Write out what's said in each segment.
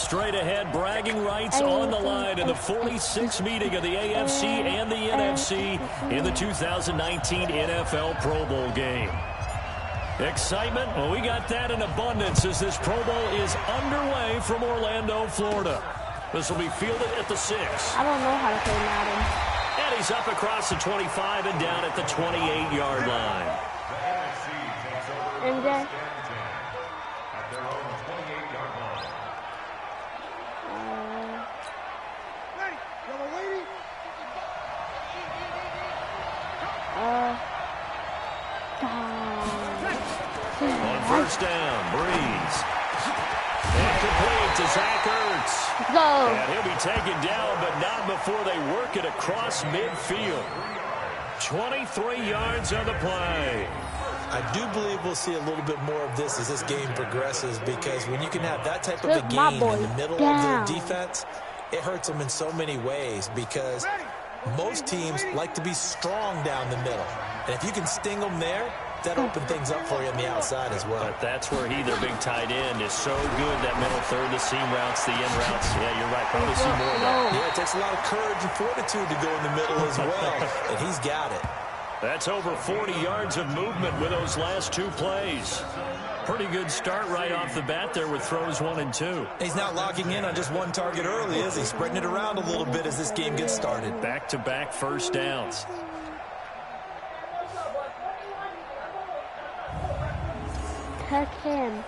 Straight ahead, bragging rights on the line in the 46th meeting of the AFC and the NFC in the 2019 NFL Pro Bowl game. Excitement? Well, we got that in abundance as this Pro Bowl is underway from Orlando, Florida. This will be fielded at the 6. I don't know how to play Madden. And he's up across the 25 and down at the 28-yard line. MJ? On first down, Breeze. And complete to Zach Ertz. Go. And he'll be taken down, but not before they work it across midfield. 23 yards on the play. I do believe we'll see a little bit more of this as this game progresses, because when you can have that type of a game in the middle of their defense, it hurts them in so many ways, because most teams like to be strong down the middle. And if you can sting them there, that opens things up for you on the outside as well. But that's where their big tight end, is so good, that middle third, the seam routes, the in routes. Yeah, you're right. Probably see more of that. Yeah, it takes a lot of courage and fortitude to go in the middle as well, and he's got it. That's over 40 yards of movement with those last 2 plays. Pretty good start right off the bat there with throws 1 and 2. He's not locking in on just one target early, is he? Spreading it around a little bit as this game gets started. Back-to-back first downs. Tuck him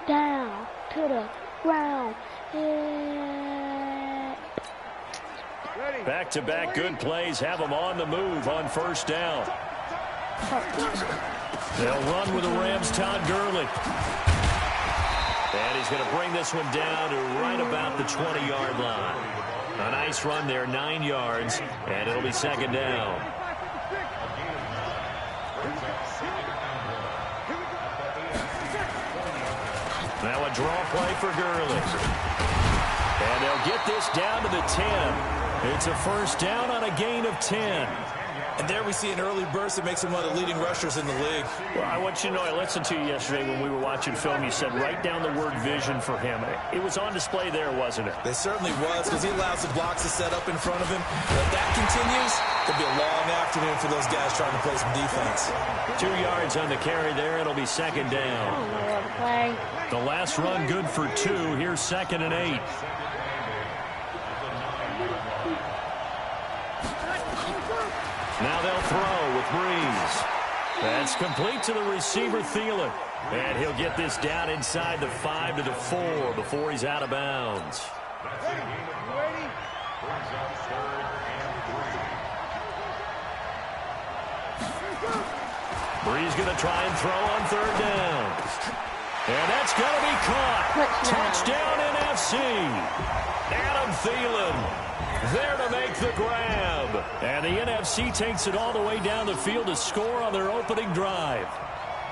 down to the ground. Yeah. Back-to-back good plays have them on the move on first down. They'll run with the Rams' Todd Gurley. And he's going to bring this one down to right about the 20-yard line. A nice run there, 9 yards, and it'll be second down. Now a draw play for Gurley. And they'll get this down to the 10. It's a first down on a gain of 10. And there we see an early burst that makes him one of the leading rushers in the league. Well, I want you to know, I listened to you yesterday when we were watching film. You said write down the word vision for him. It was on display there, wasn't it? It certainly was, because he allows the blocks to set up in front of him. But if that continues, it'll be a long afternoon for those guys trying to play some defense. 2 yards on the carry there. It'll be second down. The last run good for 2. Here's 2nd and 8. Now they'll throw with Breeze. That's complete to the receiver, Thielen. And he'll get this down inside the 5 to the 4 before he's out of bounds. Breeze going to try and throw on 3rd down. And that's going to be caught. Touchdown NFC. Adam Thielen there to make the grab. And the NFC takes it all the way down the field to score on their opening drive.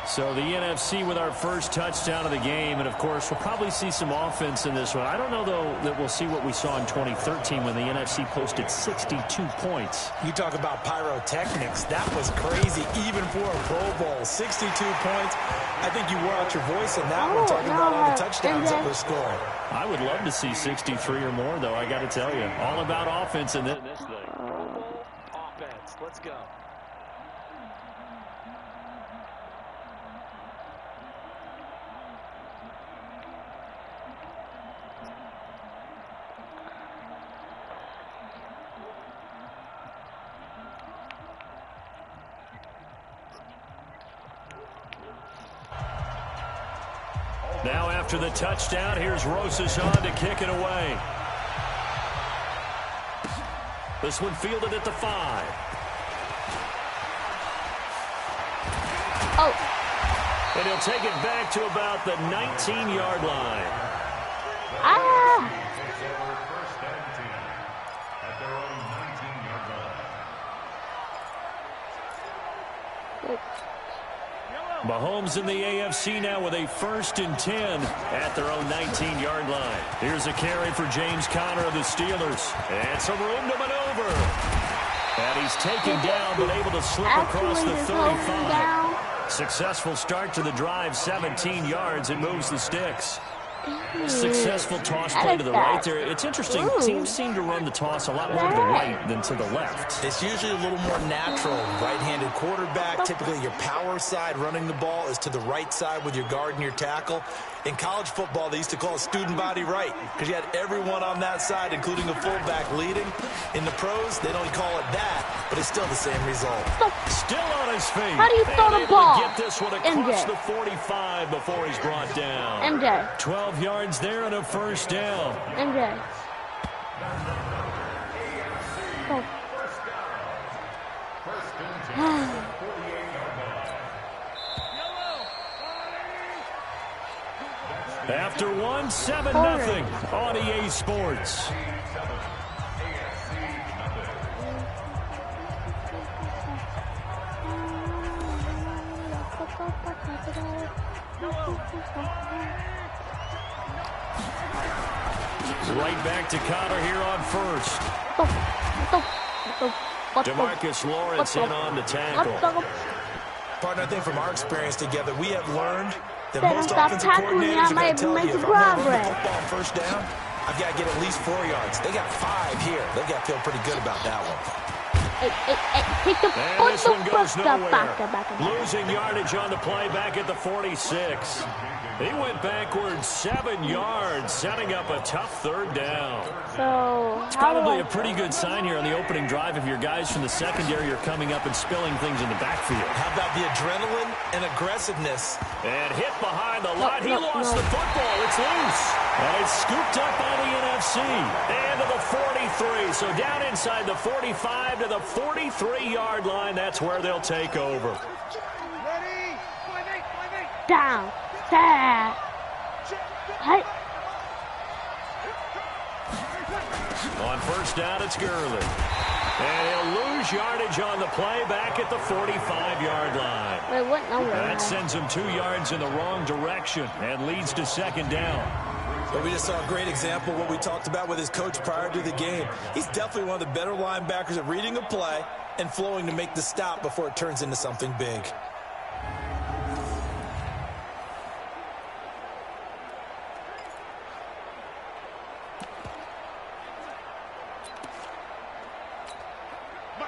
So the NFC with our first touchdown of the game. And, of course, we'll probably see some offense in this one. I don't know, though, that we'll see what we saw in 2013 when the NFC posted 62 points. You talk about pyrotechnics. That was crazy, even for a Pro Bowl. 62 points. I think you wore out your voice in that one, talking about all the touchdowns that were scored. I would love to see 63 or more, though, I got to tell you. All about offense in this thing. Pro Bowl offense. Let's go. Now after the touchdown, here's Rosashan to kick it away. This one fielded at the 5. Oh. And he'll take it back to about the 19-yard line. Ah. Mahomes in the AFC now with a 1st and 10 at their own 19-yard line. Here's a carry for James Conner of the Steelers. And some room to maneuver. And he's taken down but able to slip across the 35. Successful start to the drive, 17 yards. It moves the sticks. Successful toss play to the right there. It's interesting. Teams seem to run the toss a lot more to the right than to the left. It's usually a little more natural. Right-handed quarterback, typically your power side running the ball is to the right side with your guard and your tackle. In college football, they used to call it student body right because you had everyone on that side, including a fullback leading. In the pros, they don't call it that, but it's still the same result. Still on his feet. How do you throw the ball? Get this one across the 45 before he's brought down. MJ. 12 yards there and a first down. MJ. After 7-0 on EA Sports. Right back to Connor here on first. DeMarcus Lawrence in on the tackle. Partner, I think from our experience together, we have learned that Better most stop offensive tackling me. coordinators I are going might to tell make you, the if I'm going to run the progress. football on first down, I've got to get at least 4 yards. They got 5 here. They've got to feel pretty good about that one. Take the And this one goes nowhere. Losing yardage on the play back at the 46. He went backwards 7 yards, setting up a tough third down. So, it's probably a pretty good sign here on the opening drive if your guys from the secondary are coming up and spilling things in the backfield. How about the adrenaline and aggressiveness? And hit behind the line. He lost the football. It's loose. And it's scooped up by the NFC. And to the 43. So down inside the 45 to the 43-yard line. That's where they'll take over. Down. Hey. On first down, it's Gurley. And he'll lose yardage on the play back at the 45-yard line. Wait, what number? That sends him 2 yards in the wrong direction and leads to second down. But we just saw a great example of what we talked about with his coach prior to the game. He's definitely one of the better linebackers at reading a play and flowing to make the stop before it turns into something big.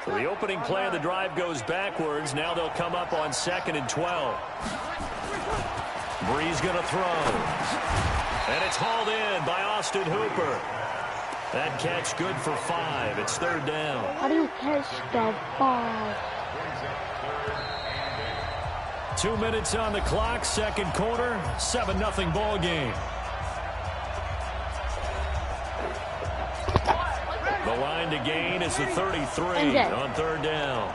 So the opening play of the drive goes backwards. Now they'll come up on 2nd and 12. Breeze going to throw. And it's hauled in by Austin Hooper. That catch good for 5. It's third down. How do you catch the ball? 2 minutes on the clock, second quarter, 7-0 ball game. The line to gain is the 33 on third down.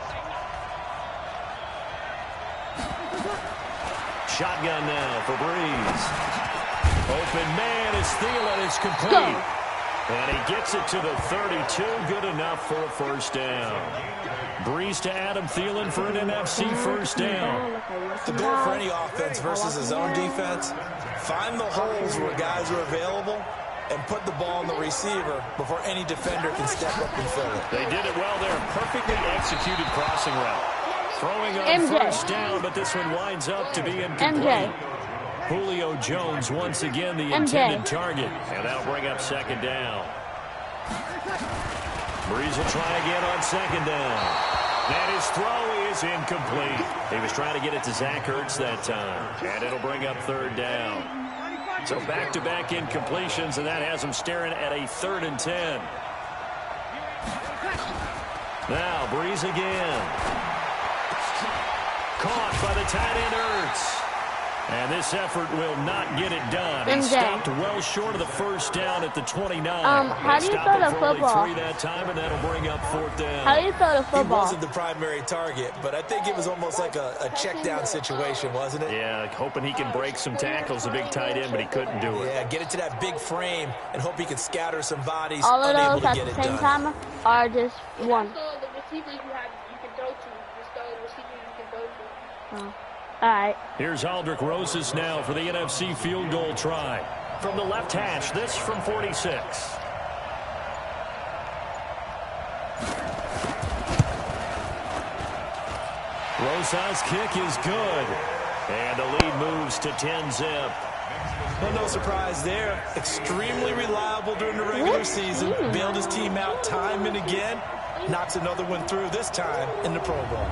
Shotgun now for Breeze. Open man is Thielen. It's complete. Go. And he gets it to the 32. Good enough for a first down. Breeze to Adam Thielen for an NFC first down. The goal for any offense versus his own defense, find the holes where guys are available and put the ball on the receiver before any defender can step up and fill it. They did it well there. Perfectly executed crossing route. Throwing on first down, but this one winds up to be incomplete. Julio Jones once again the intended target. And that'll bring up second down. Breeze will try again on second down. And his throw is incomplete. He was trying to get it to Zach Ertz that time. And it'll bring up third down. So back-to-back incompletions, and that has him staring at a 3rd and 10. Now, Breeze again. Caught by the tight end Ertz. And this effort will not get it done. He stopped well short of the first down at the 29. How do you throw the football? 3 that time, and that'll bring up 4th down. How do you throw the football? He wasn't the primary target, but I think it was almost like a check down situation, wasn't it? Yeah, hoping he can break some tackles, a big tight end, but he couldn't do it. Yeah, get it to that big frame and hope he can scatter some bodies. All of those at the same time, or just one? The receivers you can go to. Just the receivers you can go to. Oh. All right. Here's Aldrich Rosas now for the NFC field goal try. From the left hash, this from 46. Rosas' kick is good. And the lead moves to 10-zip. Well, no surprise there. Extremely reliable during the regular season. Bailed his team out time and again. Knocks another one through, this time in the Pro Bowl.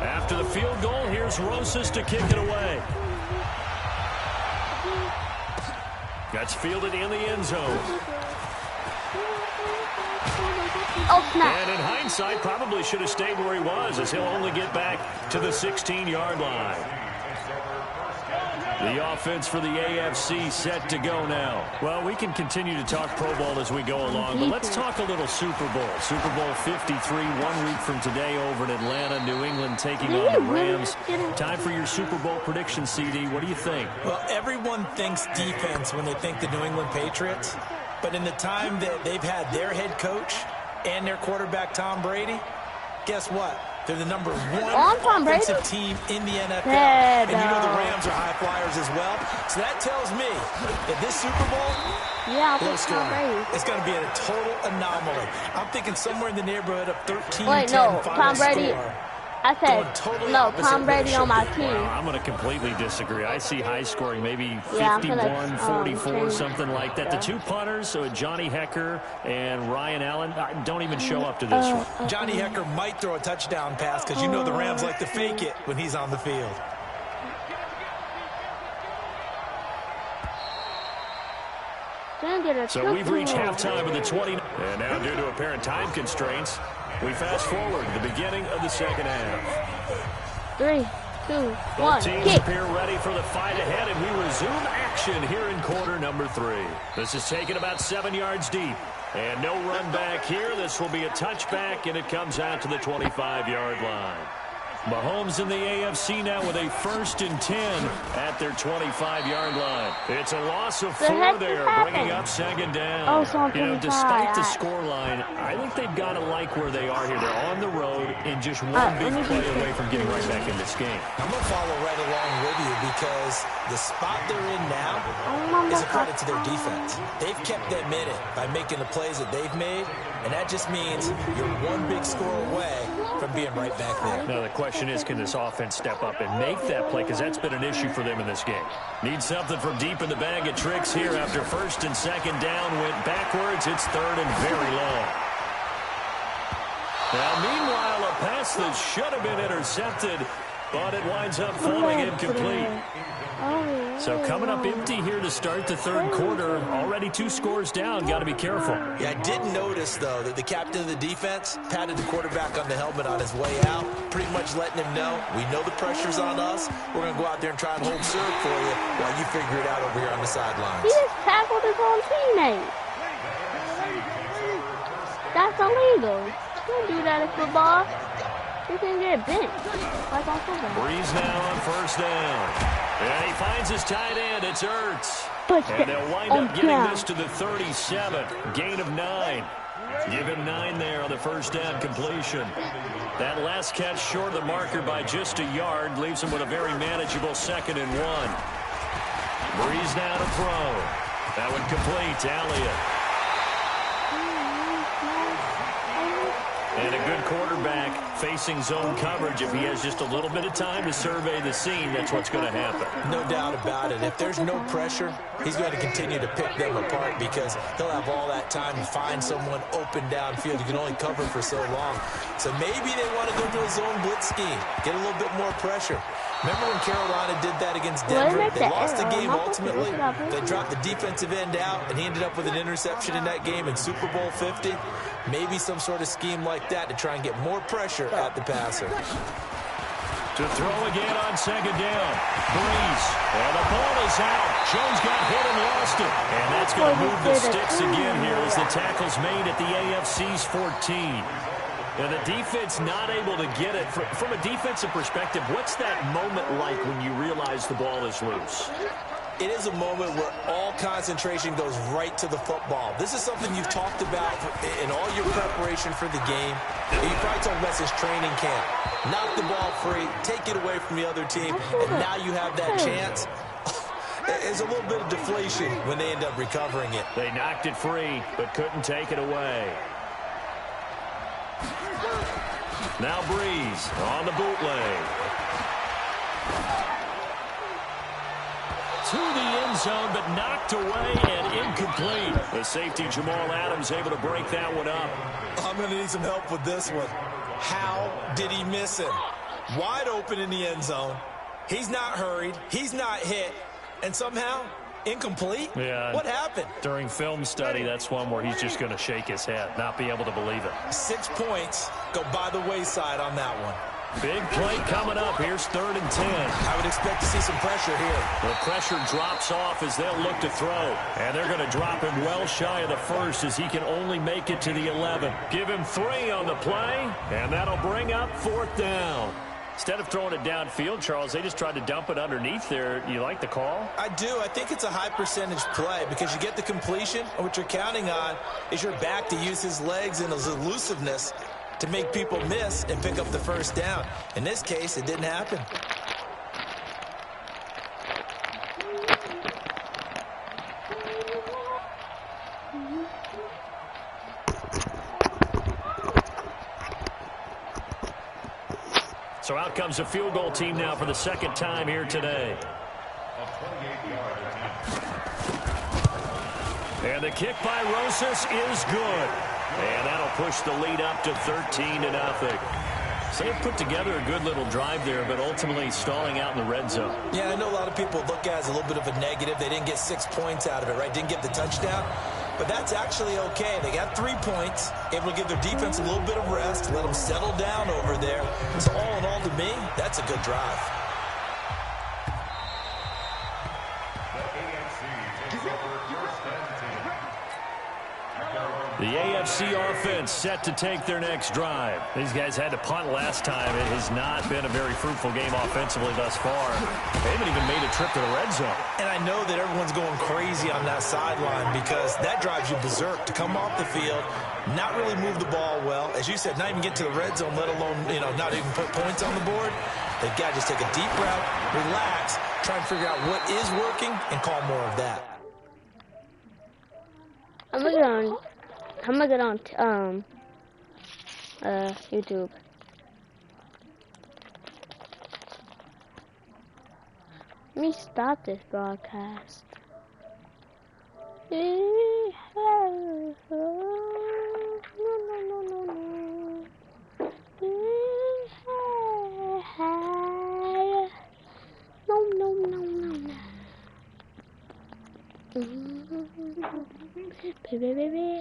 After the field goal, here's Rosas to kick it away. That's fielded in the end zone. Oh, snap. And in hindsight, probably should have stayed where he was, as he'll only get back to the 16-yard line. The offense for the AFC set to go now. Well, we can continue to talk Pro Bowl as we go along, but let's talk a little Super Bowl. Super Bowl 53, 1 week from today over in Atlanta, New England taking on the Rams. Time for your Super Bowl prediction, CD. What do you think? Well, everyone thinks defense when they think the New England Patriots, but in the time that they've had their head coach and their quarterback, Tom Brady, guess what? They're the number one offensive team in the NFL. And you know the Rams are high flyers as well. So that tells me that this Super Bowl, low scoring. It's going to be a total anomaly. I'm thinking somewhere in the neighborhood of 13-10 final Tom Brady. score. I said, totally no, Tom Brady on my team. Well, I'm going to completely disagree. I see high scoring, maybe 51, 44, something like that. The two punters, so Johnny Hecker and Ryan Allen, don't even show up to this one. Johnny Hecker might throw a touchdown pass because you know the Rams like to fake it when he's on the field. So we've reached halftime of the 20. And now due to apparent time constraints, we fast forward to the beginning of the second half. 3, 2, 1, Both teams kick. appear ready for the fight ahead, and we resume action here in quarter number 3. This is taken about 7 yards deep. And no run back here. This will be a touchback, and it comes out to the 25-yard line. Mahomes in the AFC now with a 1st and 10 at their 25-yard line. It's a loss of 4 there, bringing up second down. Despite the scoreline, I think they've got to like where they are here. They're on the road and just one big play away from getting right back in this game. I'm going to follow right along with you because the spot they're in now is a credit to their defense. They've kept them in it by making the plays that they've made, and that just means you're one big score away from being right back there. Now the question is, can this offense step up and make that play? Because that's been an issue for them in this game. Need something from deep in the bag of tricks here after 1st and 2nd down. Went backwards. It's 3rd and very long. Now, meanwhile, a pass that should have been intercepted, but it winds up falling incomplete. So coming up empty here to start the 3rd quarter. Already 2 scores down. Got to be careful. Yeah, I did notice, though, that the captain of the defense patted the quarterback on the helmet on his way out, pretty much letting him know, we know the pressure's on us. We're going to go out there and try and hold serve for you while you figure it out over here on the sidelines. He just tackled his own teammate. That's illegal. You don't do that in football. You can get bent, like on football. Breeze now on 1st down. And he finds his tight end. It's Ertz. And they'll wind up getting this to the 37. Gain of 9. Give him 9 there on the 1st down completion. That last catch short of the marker by just a yard leaves him with a very manageable 2nd and 1. Breeze now to throw. That one complete to Elliott. And a good quarterback facing zone coverage. If he has just a little bit of time to survey the scene, that's what's going to happen. No doubt about it. If there's no pressure, he's going to continue to pick them apart because he'll have all that time to find someone open downfield. You can only cover for so long. So maybe they want to go to a zone blitz scheme, get a little bit more pressure. Remember when Carolina did that against Denver? They lost the game ultimately. They dropped the defensive end out, and he ended up with an interception in that game in Super Bowl 50. Maybe some sort of scheme like that to try and get more pressure at the passer. To throw again on 2nd down. Breeze. And the ball is out. Jones got hit and lost it. And that's going to move the sticks again here as the tackle's made at the AFC's 14. And the defense not able to get it. From a defensive perspective, what's that moment like when you realize the ball is loose? It is a moment where all concentration goes right to the football. This is something you've talked about in all your preparation for the game. You probably talked about since training camp. Knock the ball free, take it away from the other team, and now you have that chance. There's a little bit of deflation when they end up recovering it. They knocked it free, but couldn't take it away. Now Breeze on the bootleg. To the end zone, but knocked away and incomplete. The safety, Jamal Adams, able to break that one up. I'm going to need some help with this one. How did he miss him? Wide open in the end zone. He's not hurried. He's not hit. And somehow, incomplete? Yeah. What happened? During film study, that's one where he's just going to shake his head, not be able to believe it. 6 points go by the wayside on that one. Big play coming up. Here's 3rd and 10. I would expect to see some pressure here. The pressure drops off as they'll look to throw. And they're going to drop him well shy of the first as he can only make it to the 11. Give him 3 on the play, and that'll bring up 4th down. Instead of throwing it downfield, Charles, they just tried to dump it underneath there. You like the call? I do. I think it's a high percentage play because you get the completion, and what you're counting on is your back to use his legs and his elusiveness to make people miss and pick up the first down. In this case, it didn't happen. So out comes the field goal team now for the 2nd time here today. And the kick by Rosas is good. And that'll push the lead up to 13-0. So they've put together a good little drive there, but ultimately stalling out in the red zone. Yeah, I know a lot of people look at it as a little bit of a negative. They didn't get 6 points out of it, right? Didn't get the touchdown. But that's actually okay. They got 3 points, able to give their defense a little bit of rest, let them settle down over there. So all in all, to me, that's a good drive. The AFC offense set to take their next drive. These guys had to punt last time. It has not been a very fruitful game offensively thus far. They haven't even made a trip to the red zone. And I know that everyone's going crazy on that sideline because that drives you berserk to come off the field, not really move the ball well. As you said, not even get to the red zone, let alone, not even put points on the board. They've got to just take a deep breath, relax, try and figure out what is working, and call more of that. I'm gonna get on YouTube. Let me stop this broadcast. Baby.